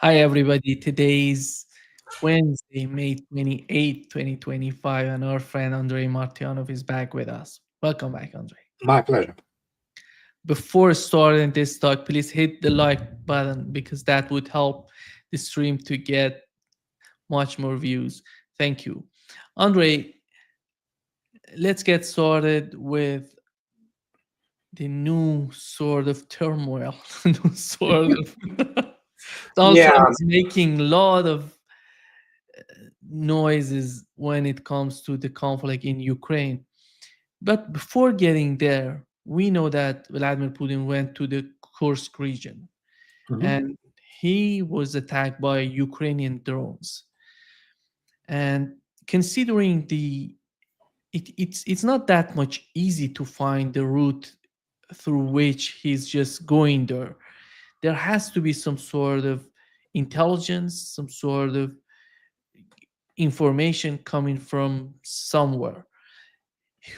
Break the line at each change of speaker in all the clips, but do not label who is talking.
Hi, everybody. Today's Wednesday, May 28, 2025, and our friend Andrei Martyanov is back with us. Welcome back, Andrei.
My pleasure.
Before starting this talk, please hit the like button because that would help the stream to get much more views. Thank you. Andrei, let's get started with the new sort of turmoil, new sort of Donald
Yeah,
Trump is making a lot of noises when it comes to the conflict in Ukraine. But before getting there, we know that Vladimir Putin went to the Kursk region
mhm.
and he was attacked by Ukrainian drones. And considering it's not that much easy to find the route through which he's just going there. There has to be some sort of intelligence, some sort of information coming from somewhere.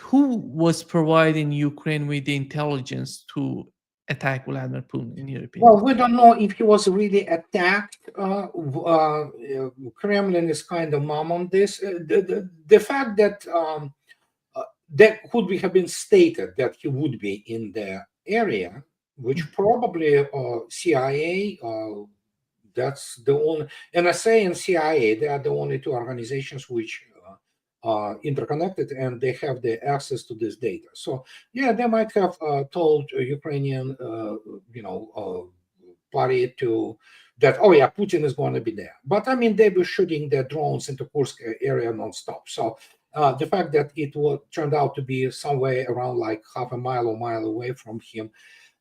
Who was providing Ukraine with the intelligence to attack Vladimir Putin, in your opinion?
Well, we don't know if he was really attacked. Kremlin is kind of mum on this. The fact that that could be have been stated that he would be in the area, which probably CIA. That's the only NSA and CIA. They are the only two organizations which are interconnected and they have the access to this data. So yeah, they might have told Ukrainian, party to that. Oh yeah, Putin is going to be there. But I mean, they were shooting their drones into Kursk area nonstop. So the fact that turned out to be somewhere around like half a mile or mile away from him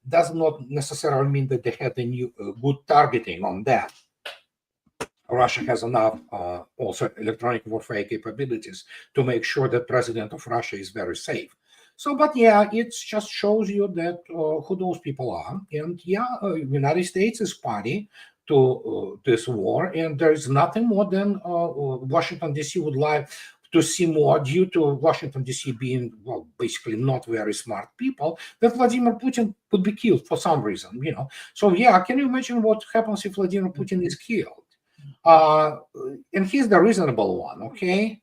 does not necessarily mean that they had a good targeting on that. Russia has enough also electronic warfare capabilities to make sure that president of Russia is very safe. So, but yeah, it just shows you that who those people are. And yeah, United States is party to this war, and there is nothing more than Washington D.C. would like to see more, due to Washington D.C. being, well, basically not very smart people, that Vladimir Putin would be killed for some reason. So yeah, can you imagine what happens if Vladimir Putin is killed? Uh, and he's the reasonable one, okay?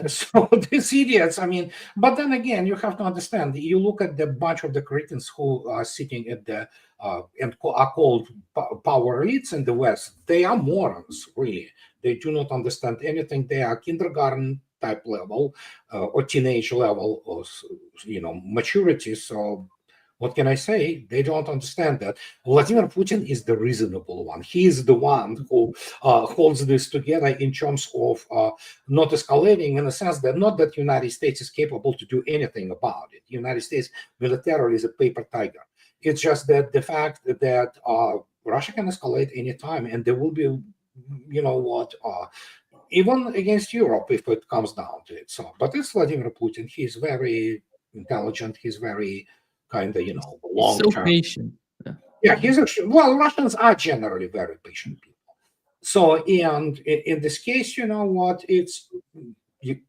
So these idiots, I mean, but then again, you have to understand. You look at the bunch of the cretins who are sitting at the are called power elites in the West. They are morons, really. They do not understand anything. They are kindergarten type level or teenage level of maturity. So what can I say? They don't understand that Vladimir Putin is the reasonable one. He is the one who holds this together in terms of not escalating, in a sense that not that the United States is capable to do anything about it. The United States militarily is a paper tiger. It's just that the fact that Russia can escalate anytime, and there will be, even against Europe if it comes down to it. So, but it's Vladimir Putin. He's very intelligent. He's very kind of,
He's
long
so
term.
patient. Yeah.
Yeah, well, Russians are generally very patient people. So, and in this case, you know what?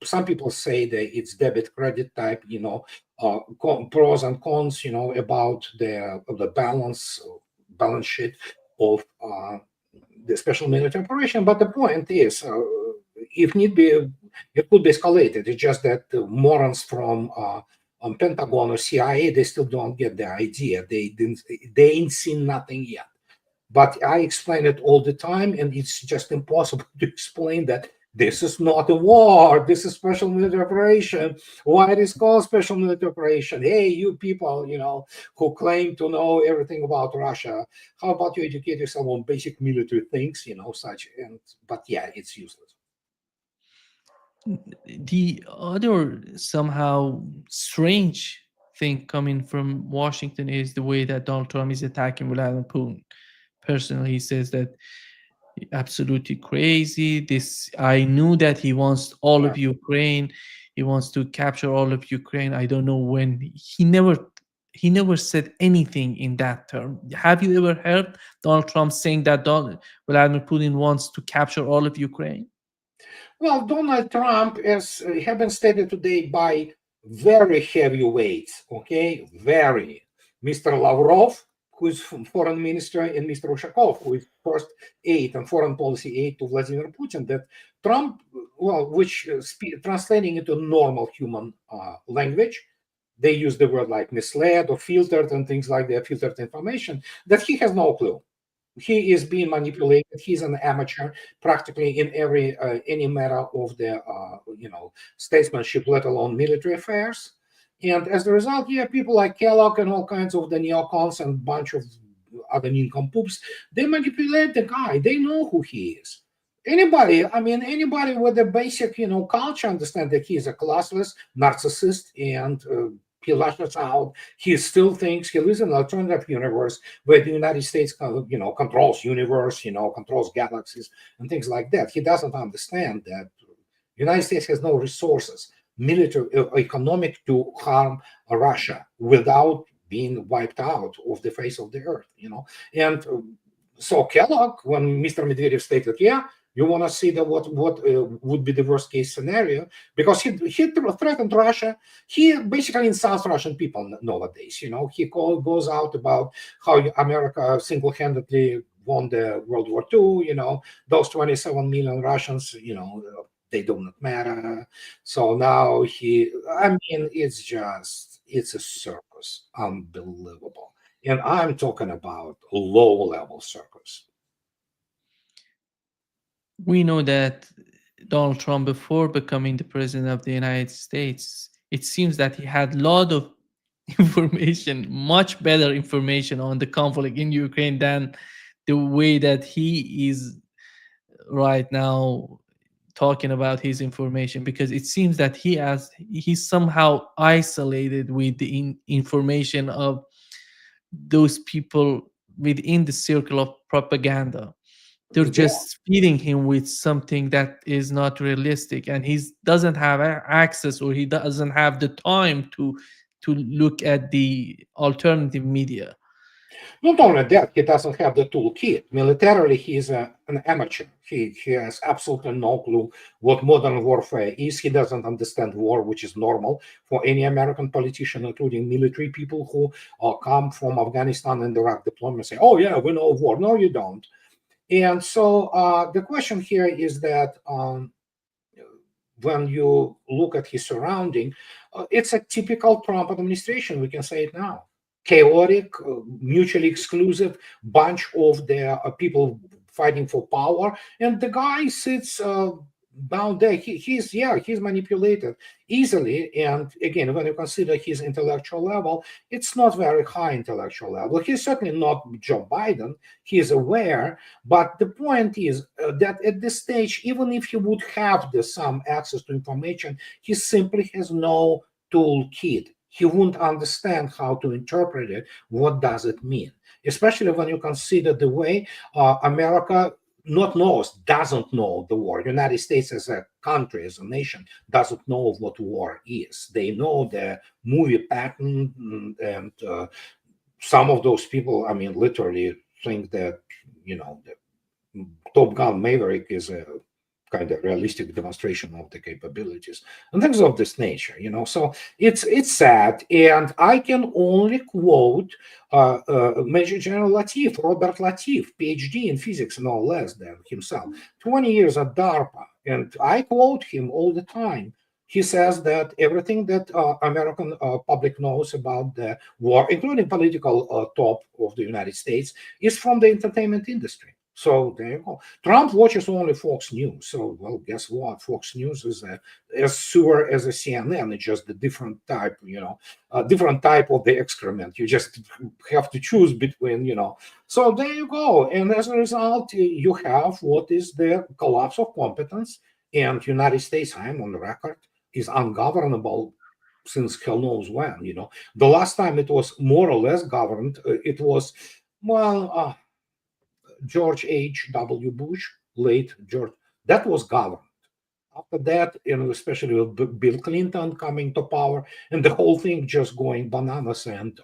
Some people say that it's debit credit type, pros and cons, about the balance sheet of the special military operation. But the point is, if need be, it could be escalated. It's just that morons from Pentagon or CIA, they still don't get the idea. They ain't seen nothing yet. But I explain it all the time, and it's just impossible to explain that this is not a war. This is special military operation. Why it is called special military operation? Hey, you people, who claim to know everything about Russia, how about you educate yourself on basic military things, such. But yeah, it's useless.
The other somehow strange thing coming from Washington is the way that Donald Trump is attacking Vladimir Putin. Personally, he says that absolutely crazy. This I knew that he wants all
Yeah.
of Ukraine. He wants to capture all of Ukraine. I don't know when. He never said anything in that term. Have you ever heard Donald Trump saying that Vladimir Putin wants to capture all of Ukraine?
Well, Donald Trump has have been stated today by very heavyweights, okay? Very. Mr. Lavrov, who is foreign minister, and Mr. Ushakov, who is first aide and foreign policy aide to Vladimir Putin, that Trump, well, which translating into normal human language, they use the word like misled or filtered and things like that, filtered information, that he has no clue. He is being manipulated. He's an amateur practically in every any matter of the statesmanship, let alone military affairs. And as a result, yeah, people like Kellogg and all kinds of the neocons and bunch of other nincompoops, they manipulate the guy. They know who he is. Anybody with a basic, culture understand that he is a classless narcissist, and he lashes out. He still thinks he lives in an alternative universe where the United States, controls universe, controls galaxies and things like that. He doesn't understand that the United States has no resources, military, economic, to harm Russia without being wiped out of the face of the earth. And so Kellogg, when Mr. Medvedev stated, "Yeah, you want to see what would be the worst case scenario," because he threatened Russia. He basically insults Russian people nowadays. He goes out about how America single-handedly won the World War II. Those 27 million Russians. They do not matter. So now it's a circus, unbelievable. And I'm talking about low-level circus.
We know that Donald Trump, before becoming the president of the United States, it seems that he had a lot of information, much better information on the conflict in Ukraine than the way that he is right now talking about his information, because it seems that he's somehow isolated with the information of those people within the circle of propaganda. They're
Yeah.
just feeding him with something that is not realistic, and he doesn't have access, or he doesn't have the time to look at the alternative media.
Not only that, he doesn't have the toolkit. Militarily, he's an amateur. He has absolutely no clue what modern warfare is. He doesn't understand war, which is normal for any American politician, including military people who come from Afghanistan and Iraq deployment, say, "Oh yeah, we know war." No, you don't. And so the question here is that when you look at his surrounding, it's a typical Trump administration. We can say it now. Chaotic, mutually exclusive bunch of the people fighting for power, and the guy sits down there. He's manipulated easily. And again, when you consider his intellectual level, it's not very high intellectual level. He's certainly not Joe Biden. He is aware, but the point is that at this stage, even if he would have some access to information, he simply has no toolkit. He won't understand how to interpret it. What does it mean? Especially when you consider the way America doesn't know the war. United States as a country, as a nation, doesn't know what war is. They know the movie pattern, and some of those people, literally think that, the Top Gun Maverick is a kind of realistic demonstration of the capabilities and things of this nature. So it's sad, and I can only quote Major General Latif, Robert Latif, PhD in physics, no less than himself, 20 years at DARPA, and I quote him all the time. He says that everything that American public knows about the war, including political top of the United States, is from the entertainment industry. So there you go. Trump watches only Fox News. So, well, guess what? Fox News is as sewer as a CNN. It's just a different type, a different type of the excrement. You just have to choose between, So there you go. And as a result, you have what is the collapse of competence. And United States, I'm on the record, is ungovernable since hell knows when. The last time it was more or less governed, it was, well, George H.W. Bush, late George, that was government. After that, especially with Bill Clinton coming to power, and the whole thing just going bananas. And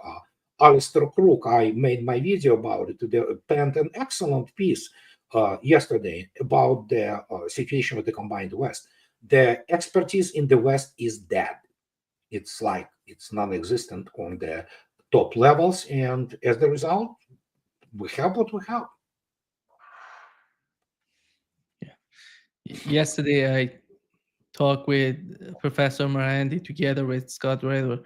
Alistair Crook, I made my video about it. They penned an excellent piece yesterday about the situation with the combined West. The expertise in the West is dead. It's non-existent on the top levels, and as the result, we have what we have.
Yeah. Yesterday, I talked with Professor Marandi together with Scott Rader.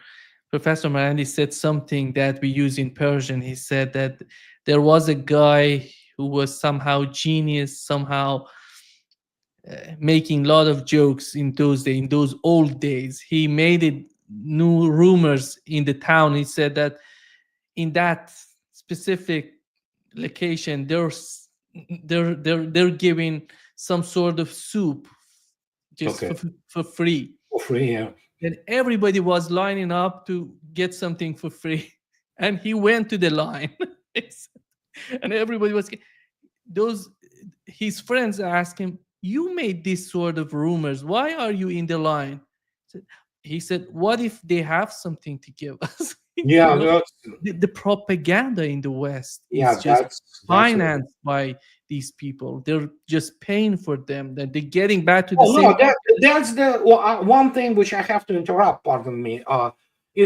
Professor Marandi said something that we use in Persian. He said that there was a guy who was somehow genius, somehow making a lot of jokes in those days, in those old days. He made it new rumors in the town. He said that in that specific location, they're giving some sort of soup just
Okay,
for free,
for free. Yeah.
and everybody was lining up to get something for free. And he went to the line, and everybody was those his friends asked him, "You made this sort of rumors. Why are you in the line?" So he said, "What if they have something to give us?" you
Yeah,
know,
that's
the propaganda in the West is
yeah,
just
that's what.
financed by these people. They're just paying for them. That they're getting back to the
Oh
same.
no, that's the well, one thing which I have to interrupt. Pardon me.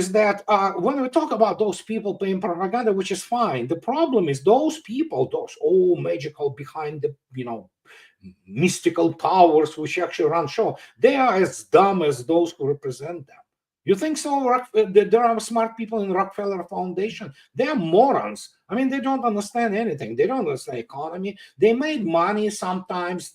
Is that when we talk about those people paying propaganda, which is fine. The problem is those people, those all magical behind the mystical powers which actually run show. They are as dumb as those who represent them. You think so? There are smart people in Rockefeller Foundation. They are morons. I mean, they don't understand anything. They don't understand economy. They made money sometimes,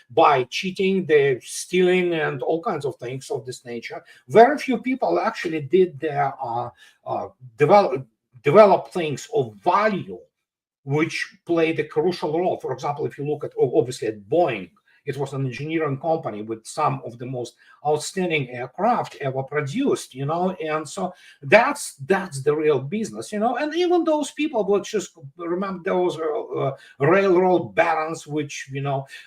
by cheating, they stealing, and all kinds of things of this nature. Very few people actually did their uh, develop develop things of value which played a crucial role. For example, if you look at obviously at Boeing, it was an engineering company with some of the most outstanding aircraft ever produced, and so that's the real business, and even those people would just remember those railroad barons, which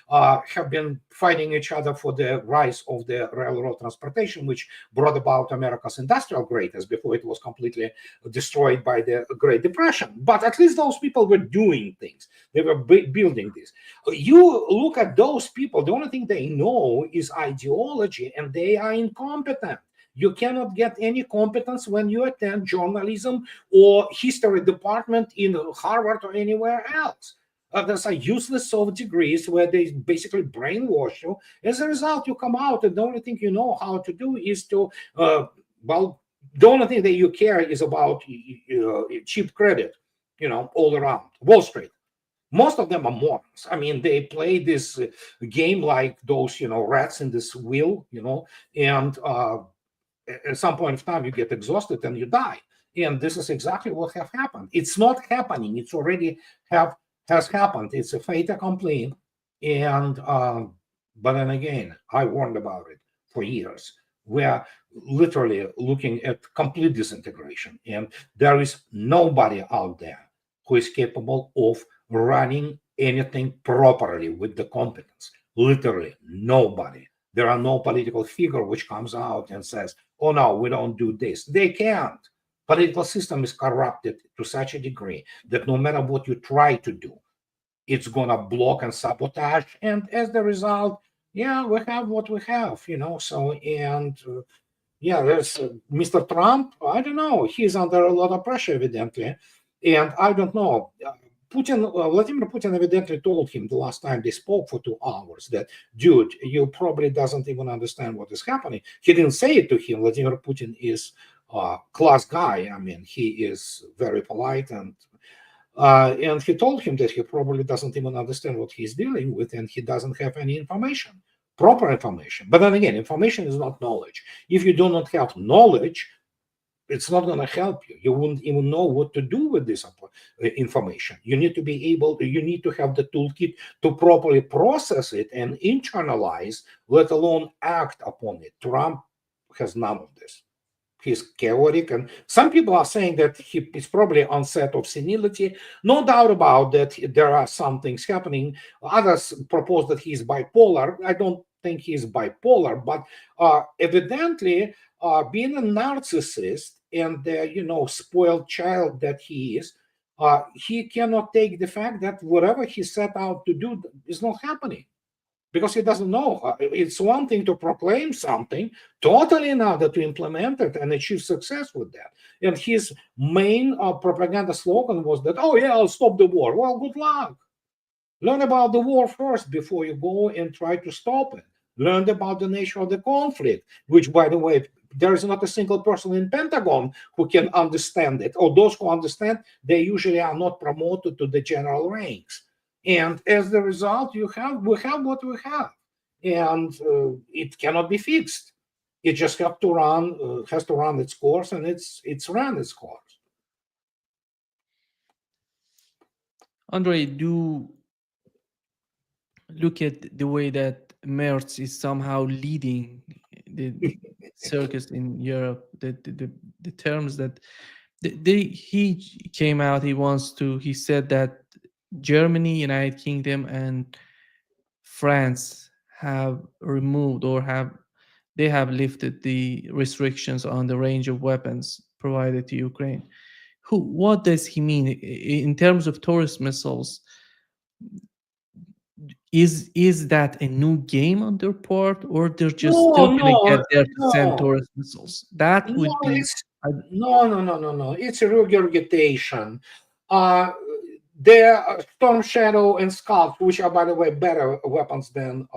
have been fighting each other for the rise of the railroad transportation, which brought about America's industrial greatness before it was completely destroyed by the Great Depression. But at least those people were doing things. They were building this. You look at those people, the only thing they know is ideology, and they are incompetent. You cannot get any competence when you attend journalism or history department in Harvard or anywhere else. There's a useless of degrees where they basically brainwash you. As a result, you come out and the only thing you know how to do is to, well, the only thing that you care is about cheap credit, all around Wall Street. Most of them are morons. I mean, they play this game like those, rats in this wheel, and at some point of time you get exhausted and you die. And this is exactly what have happened. It's not happening. It's already has happened. It's a fait accompli. And but then again, I warned about it for years. We are literally looking at complete disintegration, and there is nobody out there who is capable of running anything properly with the competence. Literally nobody. There are no political figure which comes out and says, "Oh no, we don't do this." They can't. Political system is corrupted to such a degree that no matter what you try to do, it's gonna block and sabotage. And as the result, yeah, we have what we have, So and yeah, there's Mr. Trump. I don't know. He's under a lot of pressure, evidently, and I don't know. Vladimir Putin evidently told him the last time they spoke for 2 hours that, dude, you probably doesn't even understand what is happening. He didn't say it to him. Vladimir Putin is a class guy. I mean, he is very polite, and he told him that he probably doesn't even understand what he's dealing with, and he doesn't have any information, proper information. But then again, information is not knowledge. If you do not have knowledge, it's not going to help you. You wouldn't even know what to do with this information. You need to be able, you need to have the toolkit to properly process it and internalize, let alone act upon it. Trump has none of this. He's chaotic, and some people are saying that he is probably onset of senility. No doubt about that. There are some things happening. Others propose that he's bipolar. I don't think he's bipolar, but evidently, being a narcissist and the spoiled child that he cannot take the fact that whatever he set out to do is not happening. because he doesn't know. It's one thing to proclaim something, totally another to implement it and achieve success with that. And his main propaganda slogan was that, oh yeah, I'll stop the war. Well, good luck. Learn about the war first before you go and try to stop it. Learn about the nature of the conflict, which, by the way, there is not a single person in Pentagon who can understand it. Or those who understand, they usually are not promoted to the general ranks. And as a result, we have what we have, and it cannot be fixed. It just has to run its course, and it's run its course.
Andrei, do look at the way that Merz is somehow leading the circus in Europe. The terms that he came out, he said that Germany, United Kingdom, and France have removed or have lifted the restrictions on the range of weapons provided to Ukraine. What does he mean in terms of tourist missiles? Is that a new game on their part, or they're just
No,
still gonna get
no,
there to send
no.
tourist missiles? That
No,
would be
it's
I,
no. It's a regurgitation. Uh, the Storm Shadow and Scalp, which are, by the way, better weapons than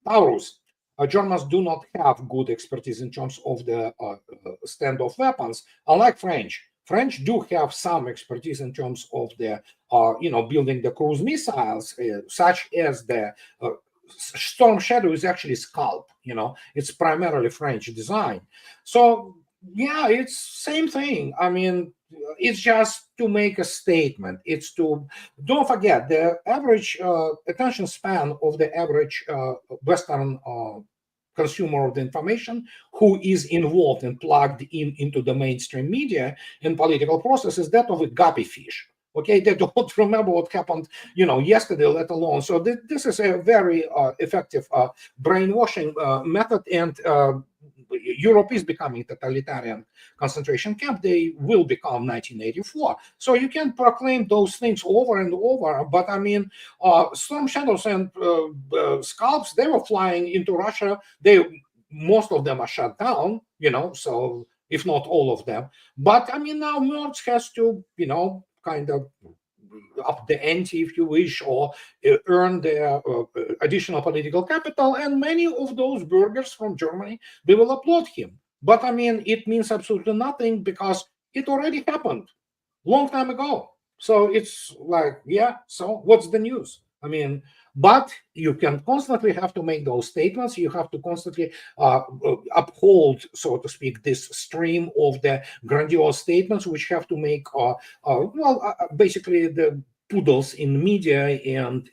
Taurus. Germans do not have good expertise in terms of the standoff weapons, unlike French. French do have some expertise in terms of the, building the cruise missiles, such as the Storm Shadow is actually Scalp. It's primarily French design. So yeah, it's same thing. I mean, it's just to make a statement. It's to don't forget the average attention span of the average Western consumer of the information who is involved and plugged into the mainstream media and political processes, that of a guppy fish. Okay, they don't remember what happened, yesterday, let alone. So this is a very effective brainwashing method, and Europe is becoming totalitarian concentration camp. They will become 1984. So you can proclaim those things over and over. But I mean, Storm Shadows and Scalps, they were flying into Russia. Most of them are shut down, so if not all of them. But I mean, now Merz has to, kind of up the ante, if you wish, or earn their additional political capital. And many of those burghers from Germany, they will applaud him. But I mean, it means absolutely nothing because it already happened long time ago. So it's like, yeah, so what's the news? I mean, but you can constantly have to make those statements. You have to constantly uphold, so to speak, this stream of the grandiose statements, which have to make, basically the poodles in media and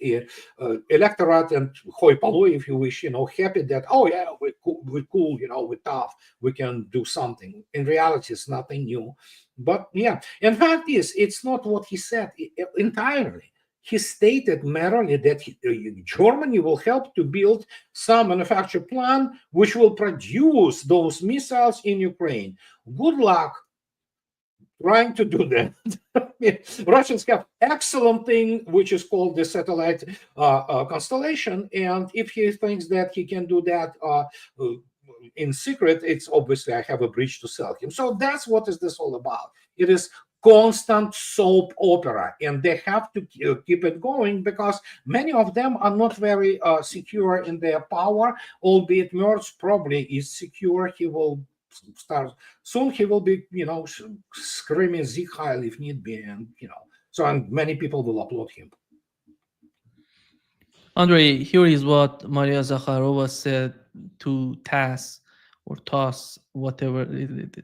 electorate and hoi polloi, if you wish, happy that, oh yeah, we're cool, we're tough, we can do something. In reality, it's nothing new. But yeah, in fact, it's not what he said entirely. He stated merely that Germany will help to build some manufacture plant which will produce those missiles in Ukraine. Good luck trying to do that. Russians have excellent thing which is called the satellite constellation, and if he thinks that he can do that in secret, it's obviously I have a bridge to sell him. So that's what is this all about. It is constant soap opera, and they have to keep it going because many of them are not very secure in their power, albeit Merz probably is secure. He will start soon. He will be, screaming Sieg Heil if need be, and so and many people will applaud him.
Andrei, here is what Maria Zakharova said to TASS or TOSS, whatever.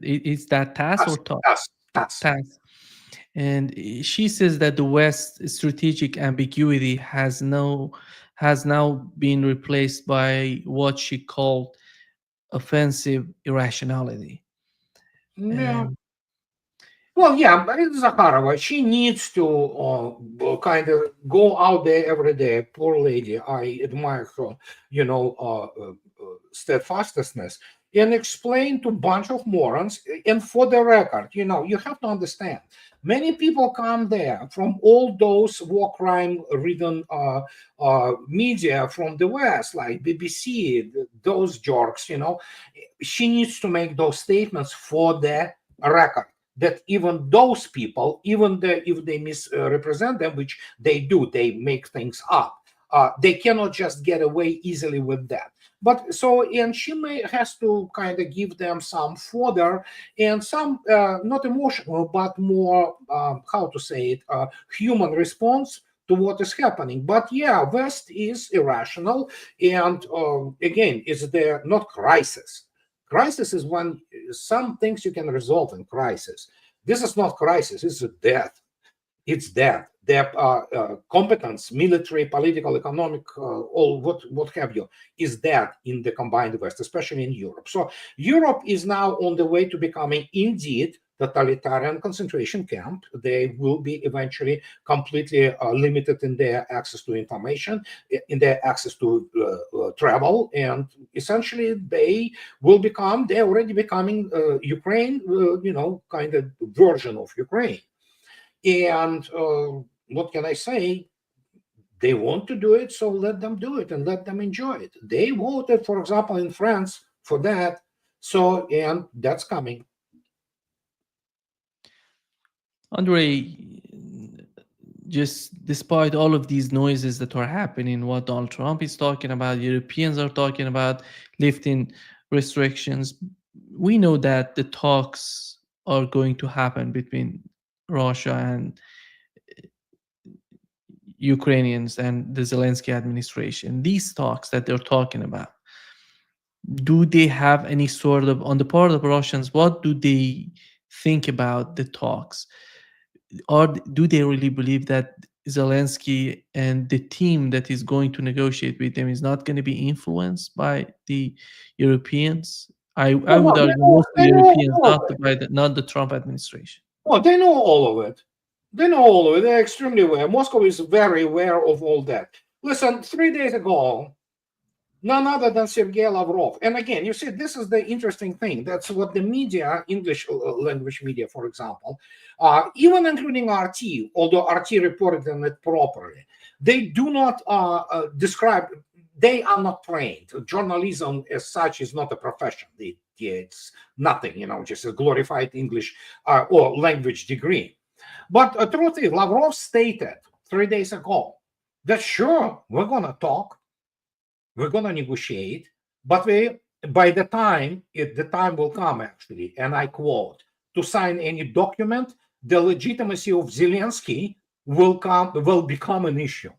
Is that TASS or TOSS?
That's
TASS. And she says that the West's strategic ambiguity has now been replaced by what she called offensive irrationality.
yeah.
And
Well, yeah, but it's Zakharova. She needs to kind of go out there every day. Poor lady. I admire her, steadfastness. and explain to a bunch of morons. And for the record, you have to understand, many people come there from all those war crime ridden media from the West, like BBC, those jerks. She needs to make those statements for the record, that even those people, if they misrepresent them, which they do, they make things up. They cannot just get away easily with that. But and she has to kind of give them some fodder and some not emotional, but more how to say it, human response to what is happening. But yeah, West is irrational, and again, it's the not crisis. Crisis is when some things you can resolve in crisis. This is not crisis. It's a death. It's death. Their competence, military, political, economic, all what have you, is dead in the combined West, especially in Europe. So Europe is now on the way to becoming indeed totalitarian concentration camp. They will be eventually completely limited in their access to information, in their access to travel, and essentially they're already becoming Ukraine, kind of version of Ukraine. And what can I say? They want to do it, so let them do it and let them enjoy it. They voted, for example, in France for that. So, and that's coming.
Andrei, just despite all of these noises that are happening, what Donald Trump is talking about, Europeans are talking about lifting restrictions, we know that the talks are going to happen between Russia and Ukrainians and the Zelensky administration. These talks that they're talking about, do they have any sort of, on the part of Russians, what do they think about the talks? Or do they really believe that Zelensky and the team that is going to negotiate with them is not going to be influenced by the Europeans? I
Well,
would
no,
argue most of the
they know
Europeans,
all
not
of it.
not the Trump administration.
Well, they know all of it. They know all of it. They're extremely aware. Moscow is very aware of all that. Listen, 3 days ago, none other than Sergei Lavrov. And again, you see, this is the interesting thing. That's what the media, English language media, for example, even including RT, although RT reported on it properly, they do not describe, they are not trained. Journalism as such is not a profession. It's nothing, just a glorified English or language degree. But the truth is, Lavrov stated 3 days ago that sure, we're going to talk, we're going to negotiate, but by the time will come, actually, and I quote, to sign any document, the legitimacy of Zelensky will become an issue.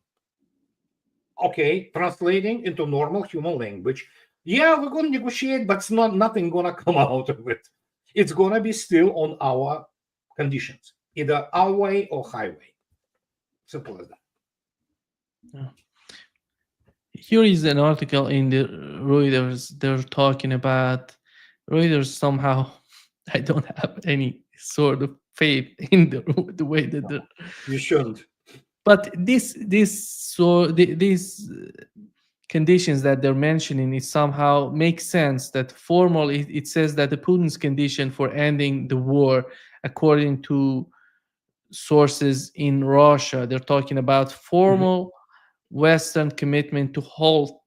Okay, translating into normal human language, yeah, we're going to negotiate, but it's nothing going to come out of it. It's going to be still on our conditions, either our way or highway. Simple as that.
Yeah. Here is an article in the Reuters. They're talking about Reuters somehow. I don't have any sort of faith in the way that they're.
You shouldn't.
But these conditions that they're mentioning, it somehow makes sense that formally it says that the Putin's condition for ending the war, according to sources in Russia, they're talking about formal Western commitment to halt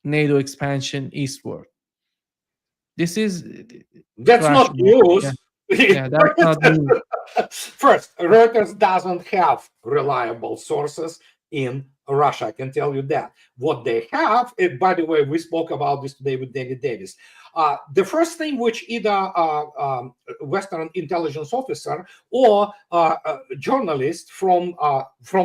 NATO expansion eastward. This is
That's not
rational. Yeah,
news.
yeah, that's not new.
First, Reuters doesn't have reliable sources in Russia. I can tell you that. What they have, and by the way, we spoke about this today with David Davis. The first thing which either Western intelligence officer or a journalist from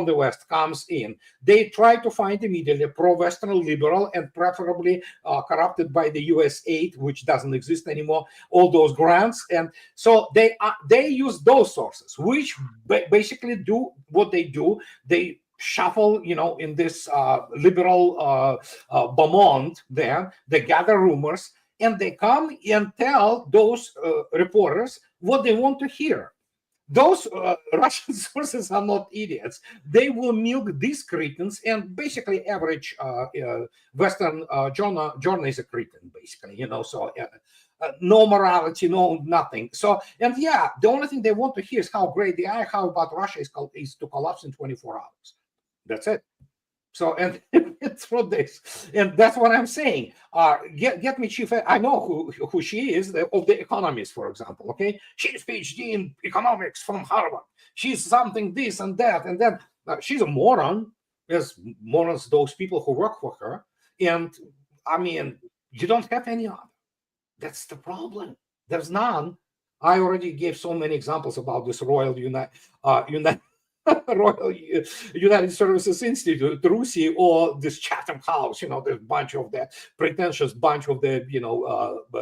the West comes in, they try to find immediately pro-Western, liberal, and preferably corrupted by the U.S. aid, which doesn't exist anymore. All those grants, and so they use those sources, which basically do what they do. They shuffle, in this liberal Beaumont there. They gather rumors and they come and tell those reporters what they want to hear. those Russian sources are not idiots. They will milk these cretins, and basically average Western journal is a cretin, basically, so no morality, no nothing. So, and yeah, the only thing they want to hear is how great they are, how about Russia is to collapse in 24 hours. That's it. So, and through this, and that's what I'm saying. Get me chief. I know who she is, of the Economist, for example. Okay, she's PhD in economics from Harvard. She's something this and that, and then she's a moron. As morons, those people who work for her. And I mean, you don't have any other. That's the problem. There's none. I already gave so many examples about this Royal Royal United Services Institute, RUSI, or this Chatham House, the bunch of the pretentious bunch of the,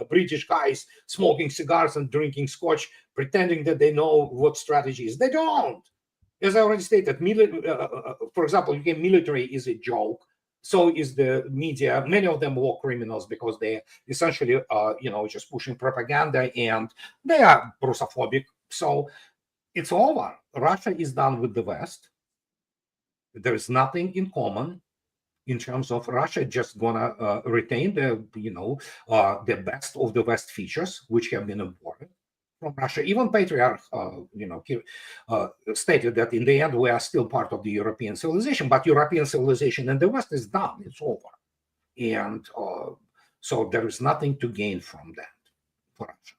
British guys smoking cigars and drinking scotch, pretending that they know what strategy is. They don't. As I already stated, for example, UK military is a joke. So is the media. Many of them war criminals because they essentially, just pushing propaganda, and they are Russophobic. So it's over. Russia is done with the West. There is nothing in common in terms of Russia just gonna retain the best of the West features which have been imported from Russia. Even Patriarch, stated that in the end we are still part of the European civilization, but European civilization in the West is done. It's over, and so there is nothing to gain from that for Russia.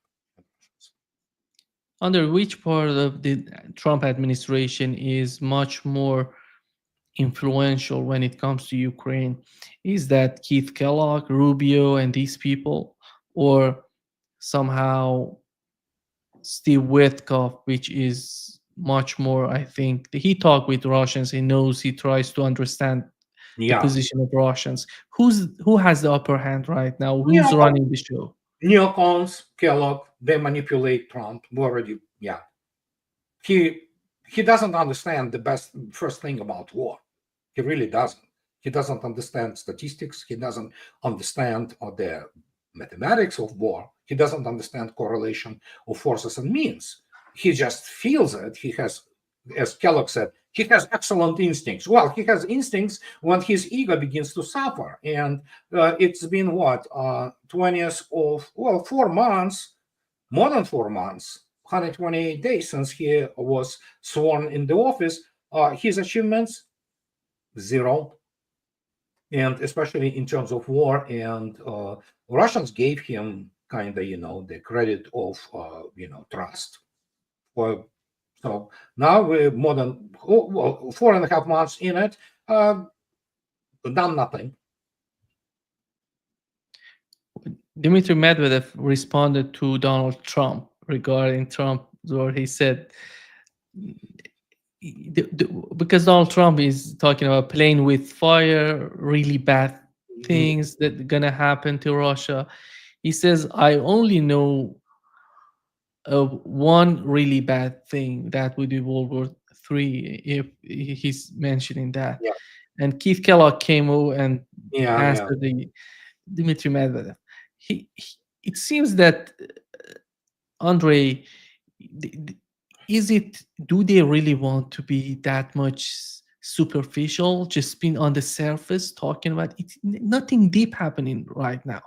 Under which part of the Trump administration is much more influential when it comes to Ukraine? Is that Keith Kellogg, Rubio, and these people, or somehow Steve Witkoff, which is much more? I think he talked with Russians. He knows. He tries to understand the
Yeah,
position of Russians. Who has the upper hand right now? Who's
neo
running the show?
neocons, Kellogg, they manipulate Trump. We already, yeah. He he doesn't understand the best first thing about war. He really doesn't. He doesn't understand statistics. He doesn't understand the mathematics of war. He doesn't understand correlation of forces and means. He just feels it. He has, as Kellogg said, he has excellent instincts. Well, he has instincts when his ego begins to suffer. And it's been what, 20th of, well, 4 months, more than 4 months, 128 days since he was sworn in the office. His achievements, zero, and especially in terms of war. And Russians gave him kind of, the credit of, trust. For, so now we're more than 4.5 months in it, done nothing.
Dmitry Medvedev responded to Donald Trump regarding Trump, where he said, because Donald Trump is talking about playing with fire, really bad things that are gonna happen to Russia. He says, "I only know of one really bad thing that would be World War III." If he's mentioning that,
Yeah,
and Keith Kellogg came over and
yeah, yeah.
answered the Dmitry Medvedev. It seems that Andrei, is it? Do they really want to be that much superficial, just being on the surface, talking about it? Nothing deep happening right now.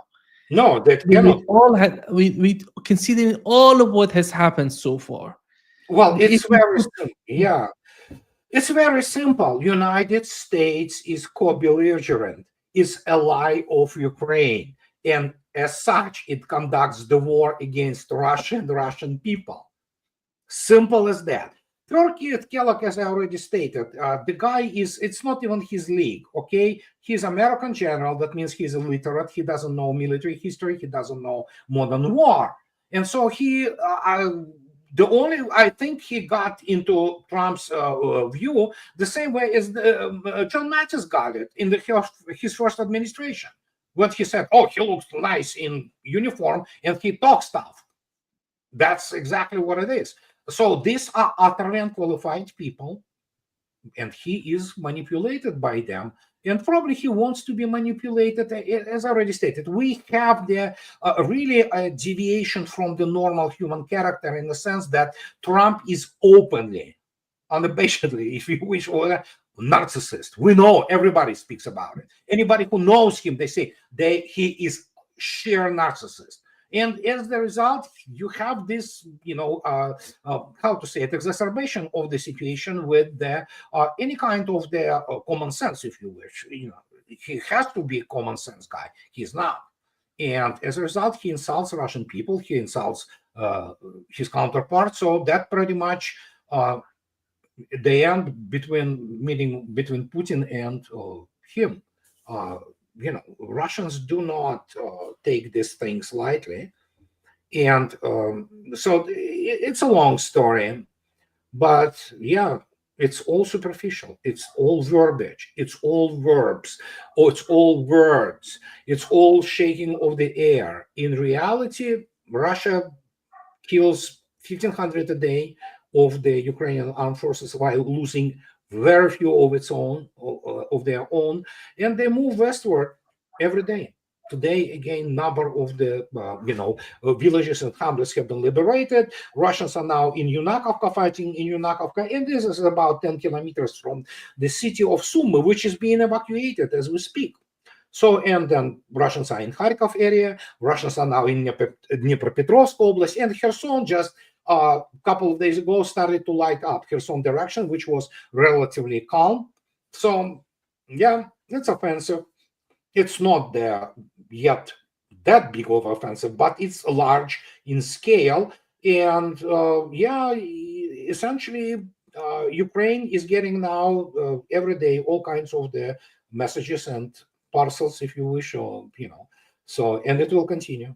No, that
With
cannot.
all with considering all of what has happened so far,
Well,
if
it's
we
very
put,
simple. Yeah, it's very simple. United States is co-belligerent, is ally of Ukraine, and as such, it conducts the war against Russia and Russian people. Simple as that. Turkey, Kellogg, as I already stated, the guy it's not even his league, okay? He's American general. That means he's illiterate. He doesn't know military history. He doesn't know modern war. And so I think he got into Trump's view the same way as John Mattis got it in his first administration. When he said, oh, he looks nice in uniform and he talks tough. That's exactly what it is. So these are utterly unqualified people, and he is manipulated by them. And probably he wants to be manipulated. As I already stated, we have the really a deviation from the normal human character in the sense that Trump is openly, unabashedly, if you wish, or a narcissist. We know, everybody speaks about it. Anybody who knows him, they say he is sheer narcissist. And as the result, you have this, how to say it, exacerbation of the situation with the any kind of the common sense, if you wish. He has to be a common sense guy. He's not. And as a result, he insults Russian people. He insults his counterpart. So that pretty much the end between meeting between Putin and him. Russians do not take these things lightly, and so it's a long story, but yeah, it's all superficial. It's all verbiage. It's all verbs. Or it's all words. It's all shaking of the air. In reality, Russia kills 1,500 a day of the Ukrainian armed forces while losing very few of their own, and they move westward every day. Today, again, number of the villages and hamlets have been liberated. Russians are now in Yunakovka, fighting in Yunakovka, and this is about 10 kilometers from the city of Sumy, which is being evacuated as we speak. So, and then Russians are in Kharkov area, Russians are now in Dnipropetrovsk Oblast, and Kherson just a couple of days ago started to light up Kherson direction, which was relatively calm. So, yeah, it's offensive. It's not there yet that big of offensive, but it's large in scale. And yeah, essentially, Ukraine is getting now every day all kinds of the messages and parcels, if you wish, or so, and it will continue.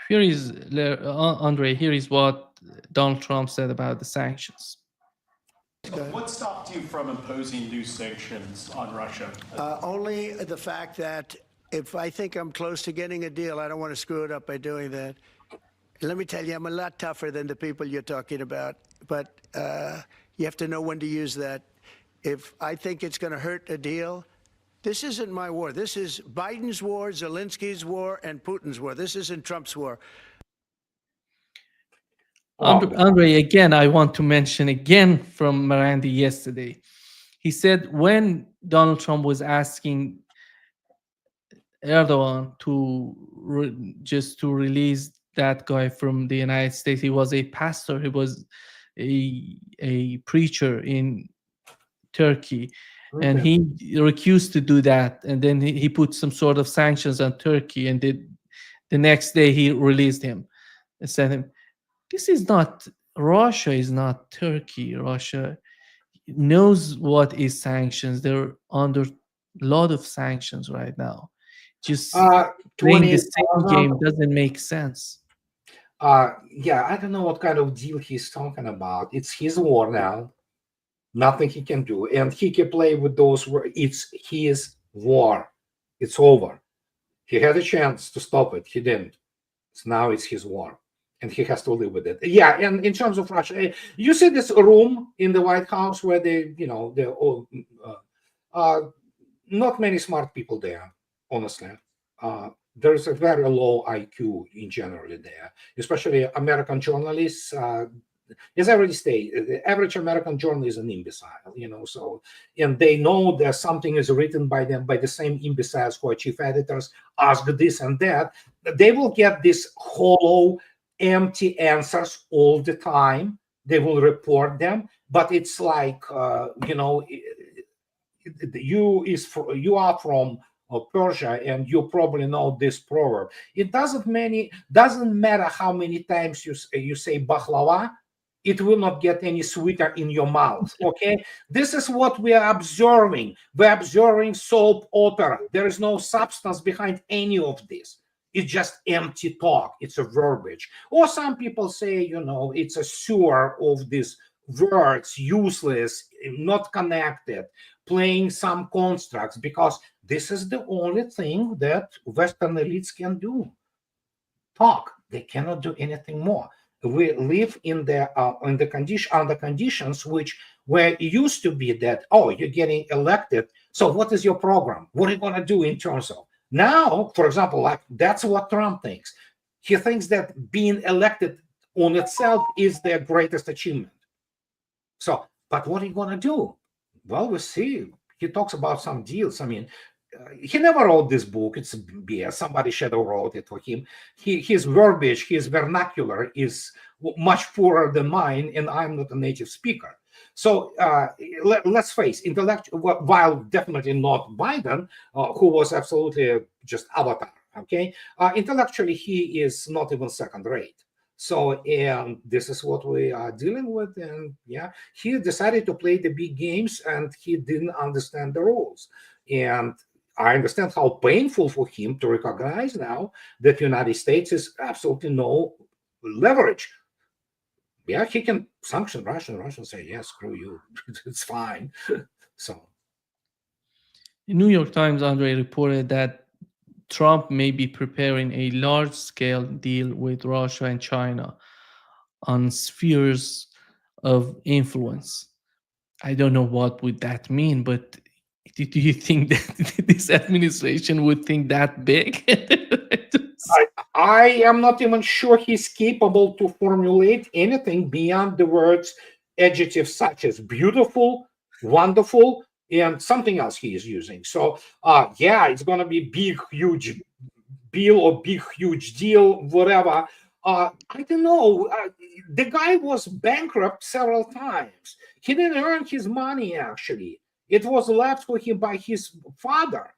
Here is Andrei. Here is what Donald Trump said about the sanctions.
What stopped you from imposing new sanctions on Russia?
Only the fact that if I think I'm close to getting a deal, I don't want to screw it up by doing that. Let me tell you, I'm a lot tougher than the people you're talking about, but you have to know when to use that. If I think it's going to hurt a deal, this isn't my war. This is Biden's war, Zelensky's war, and Putin's war. This isn't Trump's war.
Andrei, again, I want to mention again from Miranda yesterday. He said when Donald Trump was asking Erdogan just to release that guy from the United States, he was a pastor, he was a preacher in Turkey, and he refused to do that. And then he put some sort of sanctions on Turkey, and the next day he released him and sent him. This is not, Russia is not Turkey. Russia knows what is sanctions. They're under a lot of sanctions right now. Just playing the same game doesn't make sense.
Yeah, I don't know what kind of deal he's talking about. It's his war now. Nothing he can do. And he can play with those words. It's his war. It's over. He had a chance to stop it. He didn't. So now it's his war. And he has to live with it. Yeah, and in terms of Russia, you see this room in the White House where not many smart people there, honestly. There's a very low IQ in general there, especially American journalists. As I already stated, the average American journalist is an imbecile, so, and they know that something is written by them by the same imbeciles who are chief editors, ask this and that. They will get this hollow, empty answers all the time. They will report them, but it's like you are from Persia, and you probably know this proverb. It doesn't matter how many times you say baklava, it will not get any sweeter in your mouth. Okay, this is what we are observing. We're observing soap opera. There is no substance behind any of this. It's just empty talk. It's a verbiage. Or some people say, it's a sewer of these words, useless, not connected, playing some constructs, because this is the only thing that Western elites can do. Talk. They cannot do anything more. We live in under conditions which where it used to be that, oh, you're getting elected, so what is your program? What are you going to do in terms of? Now, for example, like that's what Trump thinks. He thinks that being elected on itself is their greatest achievement. So, but what are you going to do? Well, we'll see. He talks about some deals. I mean, he never wrote this book. It's BS. Somebody shadow wrote it for him. His verbiage, his vernacular is much poorer than mine, and I'm not a native speaker. So let's face intellectual. While definitely not Biden, who was absolutely just avatar. Okay, intellectually he is not even second rate. So, and this is what we are dealing with. And yeah, he decided to play the big games, and he didn't understand the rules. And I understand how painful for him to recognize now that United States is absolutely no leverage. Yeah, he can sanction Russia, and Russia say, yeah, screw you. It's fine. So
The New York Times, Andrei, reported that Trump may be preparing a large-scale deal with Russia and China on spheres of influence. I don't know what would that mean, but do you think that this administration would think that big?
I am not even sure he's capable to formulate anything beyond the words adjectives such as beautiful, wonderful, and something else he is using. So yeah, it's gonna be big, huge bill or big, huge deal, whatever. I don't know. The guy was bankrupt several times. He didn't earn his money actually. It was left for him by his father.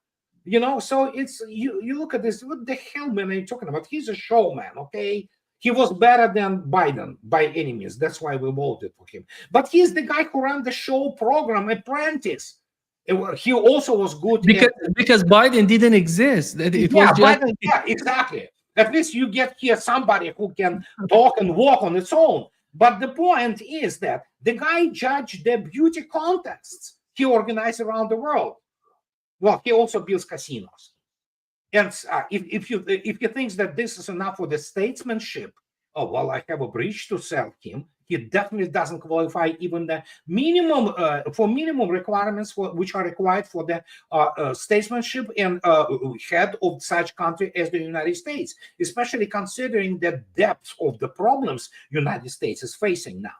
So it's you look at this, what the hell man are you talking about? He's a showman, okay? He was better than Biden by any means. That's why we voted for him. But he's the guy who ran the show program Apprentice. He also was good
because Biden didn't exist. It
yeah,
was just
Biden, yeah, exactly. At least you get here somebody who can talk and walk on its own. But the point is that the guy judged the beauty contests he organized around the world. Well, he also builds casinos. And if he thinks that this is enough for the statesmanship, oh well, I have a bridge to sell him. He definitely doesn't qualify even the minimum for minimum requirements which are required for the statesmanship and head of such country as the United States, especially considering the depth of the problems United States is facing now.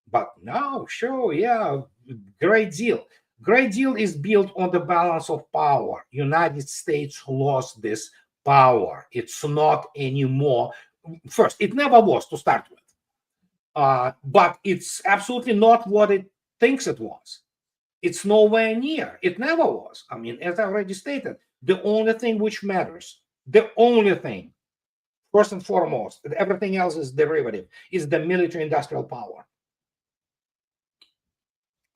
But no, sure, yeah, great deal. Great deal is built on the balance of power. United States lost this power. It's not anymore. First, it never was to start with. But it's absolutely not what it thinks it was. It's nowhere near. It never was. I mean, as I already stated, the only thing which matters, the only thing, first and foremost, everything else is derivative, is the military industrial power.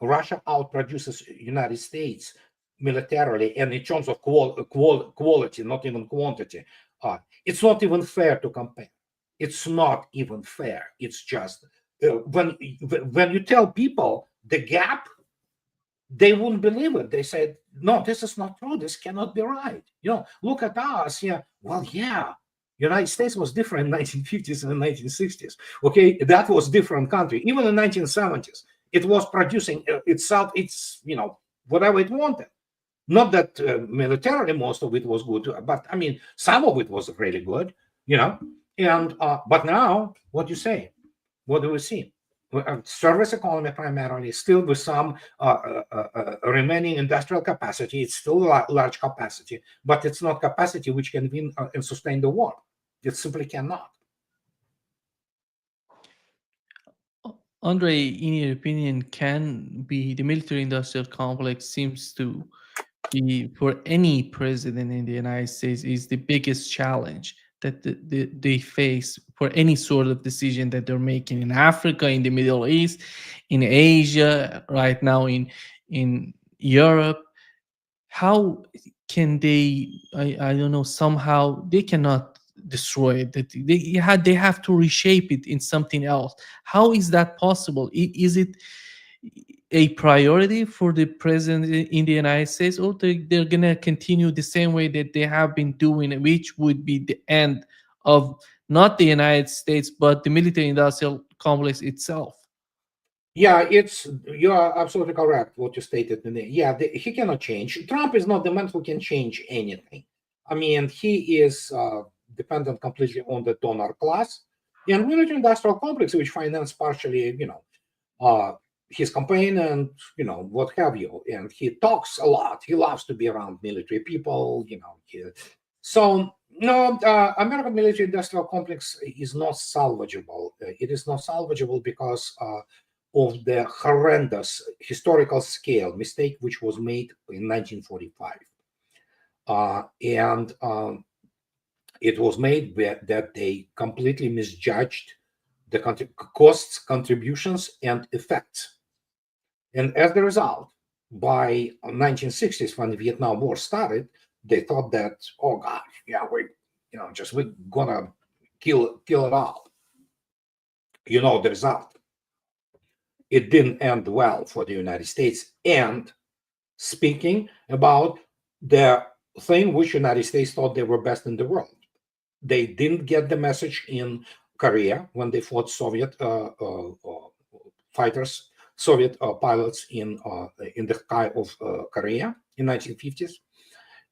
Russia outproduces United States militarily and in terms of quality, not even quantity. It's not even fair to compare. It's not even fair. It's just when you tell people the gap, they wouldn't believe it. They said, no, this is not true. This cannot be right. Look at us. Yeah. Well, yeah. United States was different in 1950s and 1960s. Okay, that was different country. Even in 1970s, it was producing itself. It's whatever it wanted. Not that militarily most of it was good, but I mean some of it was really good. And but now, what do you say? What do we see? Service economy primarily, still with some remaining industrial capacity. It's still large capacity, but it's not capacity which can win and sustain the war. It simply cannot.
Andrei, in your opinion, can be the military-industrial complex seems to be for any president in the United States is the biggest challenge that they face for any sort of decision that they're making in Africa, in the Middle East, in Asia, right now in Europe. How can they? I don't know. Somehow they cannot destroy it. That they have to reshape it in something else. How is that possible? Is it a priority for the president in the United States, or they're going to continue the same way that they have been doing, which would be the end of not the United States, but the military industrial complex itself?
Yeah, you are absolutely correct what you stated. Yeah, he cannot change. Trump is not the man who can change anything. I mean, he is dependent completely on the donor class and military-industrial complex, which finance partially, uh, his campaign and what have you. And he talks a lot. He loves to be around military people. So no, American military-industrial complex is not salvageable. It is not salvageable because of the horrendous historical scale mistake which was made in 1945, and it was made that they completely misjudged the costs, contributions, and effects. And as a result, by 1960s, when the Vietnam War started, they thought that, oh gosh, yeah, we're gonna kill it all. You know the result. It didn't end well for the United States. And speaking about the thing which United States thought they were best in the world, they didn't get the message in Korea when they fought Soviet fighters, Soviet pilots in the sky of Korea in 1950s,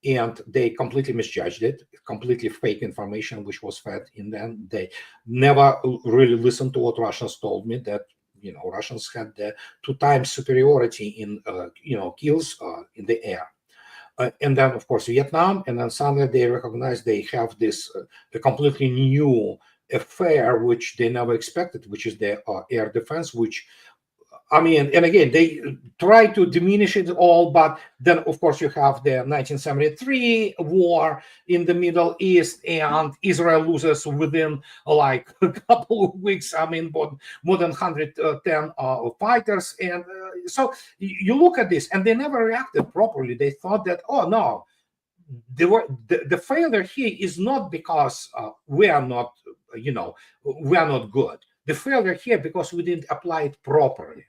and they completely misjudged it. Completely fake information which was fed in them. They never really listened to what Russians told me, that Russians had the 2 times superiority in kills in the air. And then, of course, Vietnam, and then suddenly they recognize they have this a completely new affair which they never expected, which is the air defense, which I mean, and again, they try to diminish it all, but then, of course, you have the 1973 war in the Middle East, and Israel loses within like a couple of weeks. I mean, more than 110 fighters. And so you look at this, and they never reacted properly. They thought that, oh, no, the failure here is not because we are not good. The failure here because we didn't apply it properly.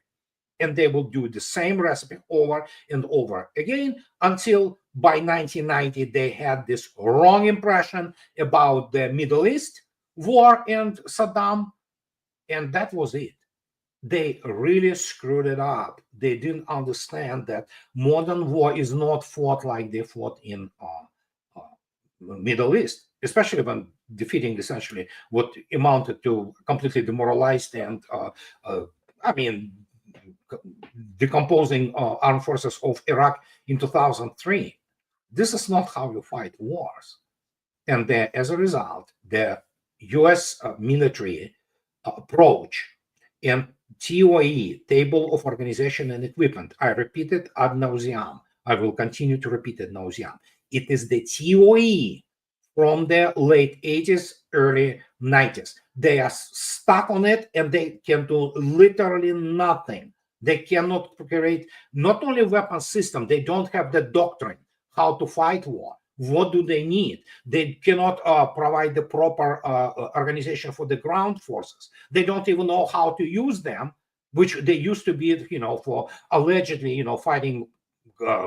And they will do the same recipe over and over again until by 1990 they had this wrong impression about the Middle East war and Saddam, and that was it. They really screwed it up. They didn't understand that modern war is not fought like they fought in Middle East, especially when defeating essentially what amounted to completely demoralized and I mean decomposing armed forces of Iraq in 2003. This is not how you fight wars. And as a result, the US military approach and TOE, Table of Organization and Equipment, I repeat it ad nauseam. I will continue to repeat it ad nauseam. It is the TOE from the late 80s, early 90s. They are stuck on it and they can do literally nothing. They cannot create not only weapon system, they don't have the doctrine how to fight war. What do they need? They cannot provide the proper organization for the ground forces. They don't even know how to use them, which they used to be, for allegedly, fighting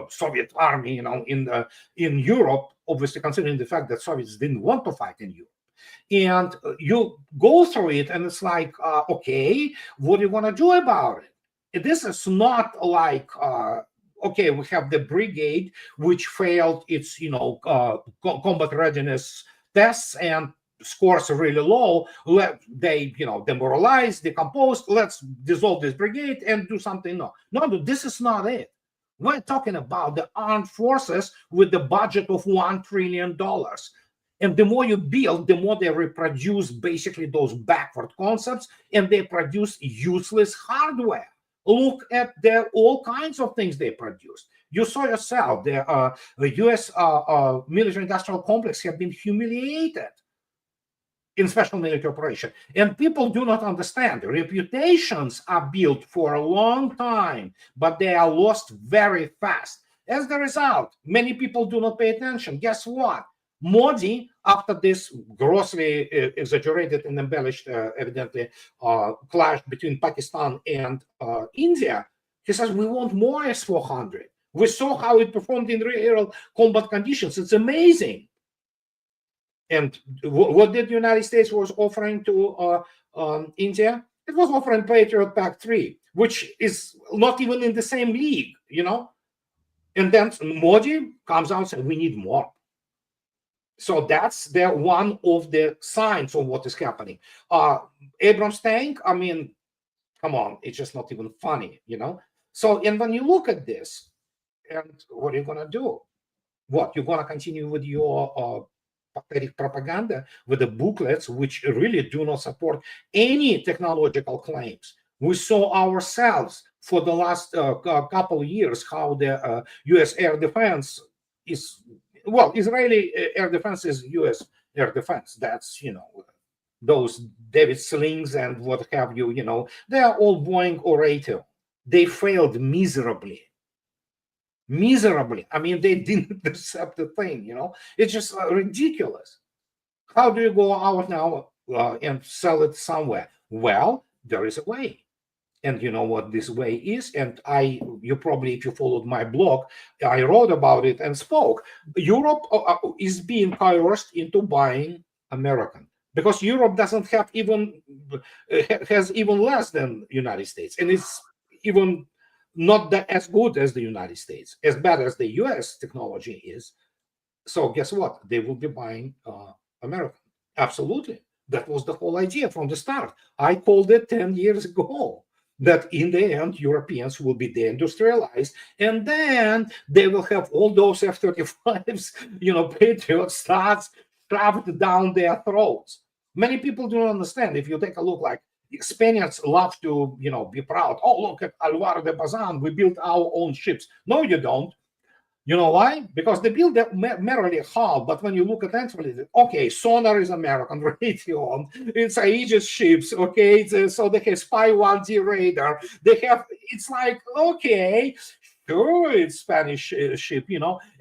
Soviet army, in Europe, obviously considering the fact that Soviets didn't want to fight in Europe. And you go through it and it's like, okay, what do you want to do about it? This is not like, okay, we have the brigade which failed its, combat readiness tests and scores are really low. They, demoralize, decompose. Let's dissolve this brigade and do something. No, this is not it. We're talking about the armed forces with the budget of $1 trillion. And the more you build, the more they reproduce basically those backward concepts and they produce useless hardware. Look at all kinds of things they produced. You saw yourself, the U.S. military-industrial complex have been humiliated in special military operation. And people do not understand. Reputations are built for a long time, but they are lost very fast. As the result, many people do not pay attention. Guess what? Modi, after this grossly exaggerated and embellished, evidently, clash between Pakistan and India, he says, we want more S-400. We saw how it performed in real combat conditions. It's amazing. And what did the United States was offering to India? It was offering Patriot Pack 3, which is not even in the same league, And then Modi comes out and says, we need more. So that's one of the signs of what is happening. Abrams tank, I mean, come on, it's just not even funny, So, and when you look at this, and what are you going to do? What, you're going to continue with your pathetic propaganda with the booklets, which really do not support any technological claims? We saw ourselves for the last couple of years how the U.S. air defense is, well, Israeli air defense is U.S. air defense. That's, those David Slings and what have you, they are all Boeing or Raytheon. They failed miserably. I mean, they didn't intercept the thing, It's just ridiculous. How do you go out now and sell it somewhere? Well, there is a way. And you know what this way is? And you probably, if you followed my blog, I wrote about it and spoke. Europe is being coerced into buying American, because Europe doesn't have has even less than United States, and it's even not that as good as the United States, as bad as the US technology is. So guess what? They will be buying American. Absolutely. That was the whole idea from the start. I called it 10 years ago, that in the end, Europeans will be deindustrialized, and then they will have all those F-35s, Patriot starts shoved down their throats. Many people don't understand. If you take a look, like Spaniards love to, be proud. Oh, look at Alvaro de Bazan. We built our own ships. No, you don't. You know why? Because they build that merely hull, but when you look at it, okay, sonar is American, Raytheon, it's Aegis ships, okay, so they have Spy 1D radar. They have, it's like, okay, sure, it's Spanish ship,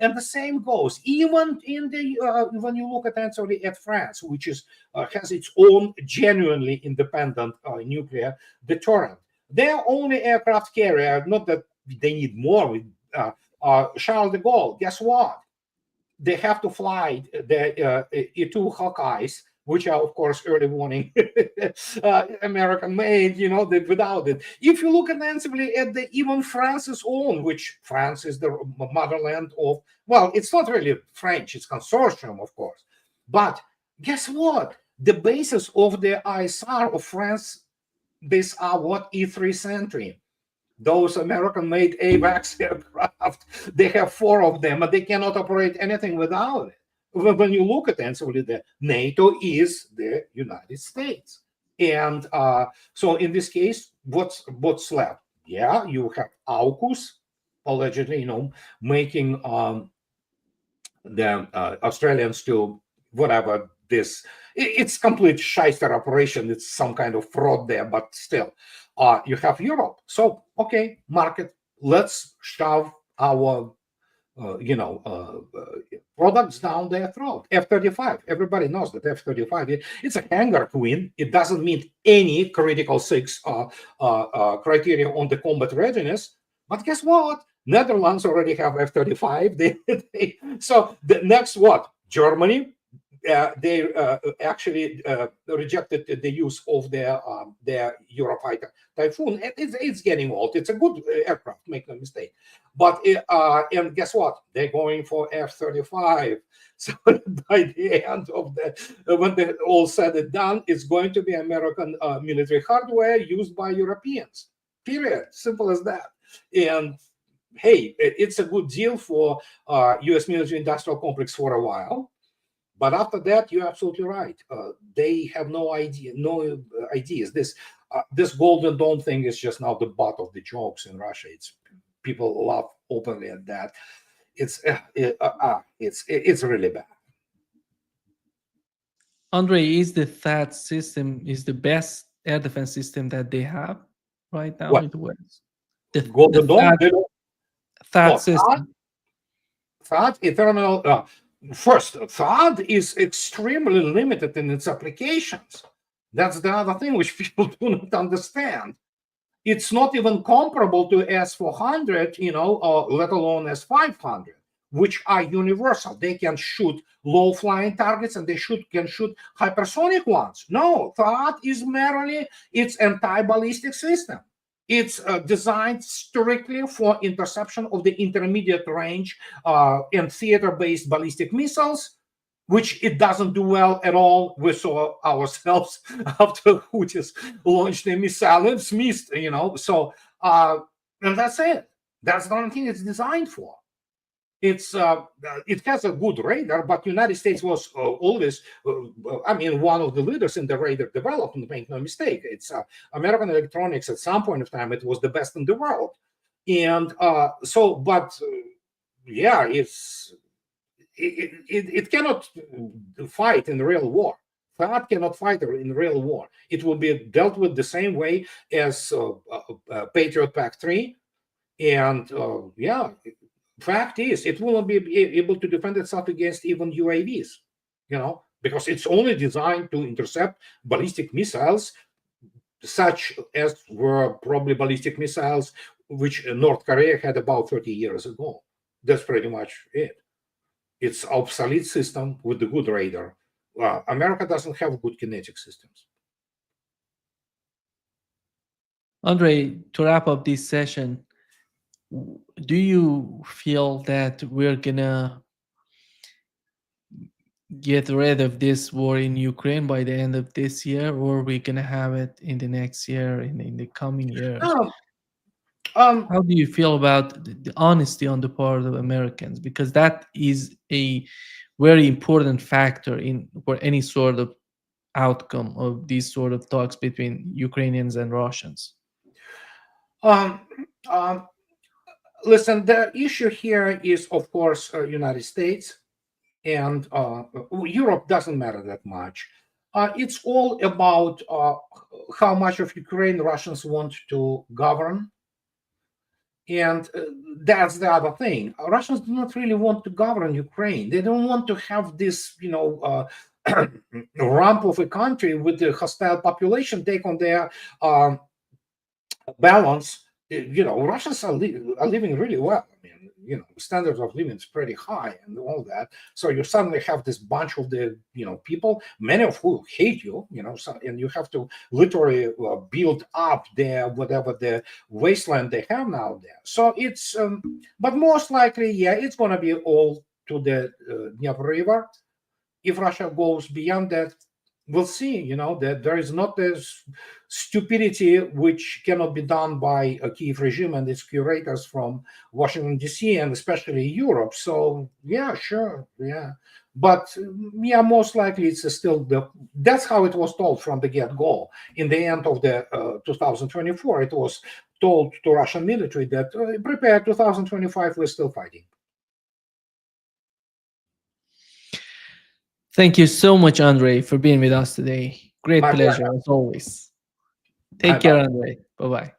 and the same goes even in the when you look at France, which is has its own genuinely independent nuclear deterrent. Their only aircraft carrier, not that they need more. Charles de Gaulle, guess what? They have to fly the E-2 Hawkeyes, which are, of course, early warning American made, without it. If you look attentively at even France's own, which France is the motherland of, well, it's not really French, it's consortium, of course. But guess what? The basis of the ISR of France, these are what? E3 Sentry. Those American-made AWACS aircraft, they have 4 of them, but they cannot operate anything without it. When you look at it, the NATO is the United States. And so in this case, what's left? Yeah, you have AUKUS, allegedly, making the Australians to whatever this, it's complete shyster operation. It's some kind of fraud there, but still. You have Europe. So, okay, market, let's shove our, products down their throat. F-35, everybody knows that F-35, it's a hangar queen. It doesn't meet any critical 6 criteria on the combat readiness. But guess what? Netherlands already have F-35. So the next what? Germany. They actually rejected the use of their Eurofighter Typhoon. It's getting old. It's a good aircraft, make no mistake. But and guess what? They're going for F-35. So by the end of when they all said and done, it's going to be American military hardware used by Europeans. Period. Simple as that. And hey, it's a good deal for U.S. military-industrial complex for a while. But after that, you're absolutely right. They have no ideas. This Golden Dome thing is just now the butt of the jokes in Russia. It's people laugh openly at that. It's really bad.
Andrei, is the THAAD system is the best air defense system that they have right now
What?
in the West? The
Golden Dome.
THAAD system.
THAAD eternal. First, THAAD is extremely limited in its applications. That's the other thing which people do not understand. It's not even comparable to S-400, let alone S-500, which are universal. They can shoot low-flying targets and they can shoot hypersonic ones. No, THAAD is merely its anti-ballistic system. It's designed strictly for interception of the intermediate range and theater-based ballistic missiles, which it doesn't do well at all. We saw ourselves after Houthis launched a missile, it's missed, So, and that's it. That's the only thing it's designed for. It has a good radar, but United States was always, one of the leaders in the radar development. Make no mistake. It's American electronics. At some point of time, it was the best in the world, and yeah, it cannot fight in real war. That cannot fight in real war. It will be dealt with the same way as Patriot Pack-3, and fact is, it will not be able to defend itself against even UAVs, because it's only designed to intercept ballistic missiles, such as were probably ballistic missiles which North Korea had about 30 years ago. That's pretty much it. It's obsolete system with the good radar. America doesn't have good kinetic systems.
Andrei, to wrap up this session, do you feel that we're gonna get rid of this war in Ukraine by the end of this year, or we're gonna have it in the next year, in the coming years? How do you feel about the honesty on the part of Americans? Because that is a very important factor for any sort of outcome of these sort of talks between Ukrainians and Russians.
Um, um, Listen, the issue here is, of course, United States, and Europe doesn't matter that much. It's all about how much of Ukraine Russians want to govern. And that's the other thing. Russians do not really want to govern Ukraine. They don't want to have this, rump of a country with the hostile population take on their balance. Russians are living really well. Standards of living is pretty high and all that. So you suddenly have this bunch of the, people, many of who hate you, and you have to literally build up whatever the wasteland they have now there. So it's, but most likely, it's going to be all to the Dnieper River. If Russia goes beyond that, we'll see, that there is not this stupidity which cannot be done by a Kiev regime and its curators from Washington, D.C., and especially Europe. So, sure, But, most likely it's still that's how it was told from the get-go. In the end of the 2024, it was told to Russian military that prepare 2025, we're still fighting.
Thank you so much, Andrei, for being with us today. Great
My
pleasure,
pleasure.
as always. Take care, Andrei. Bye-bye.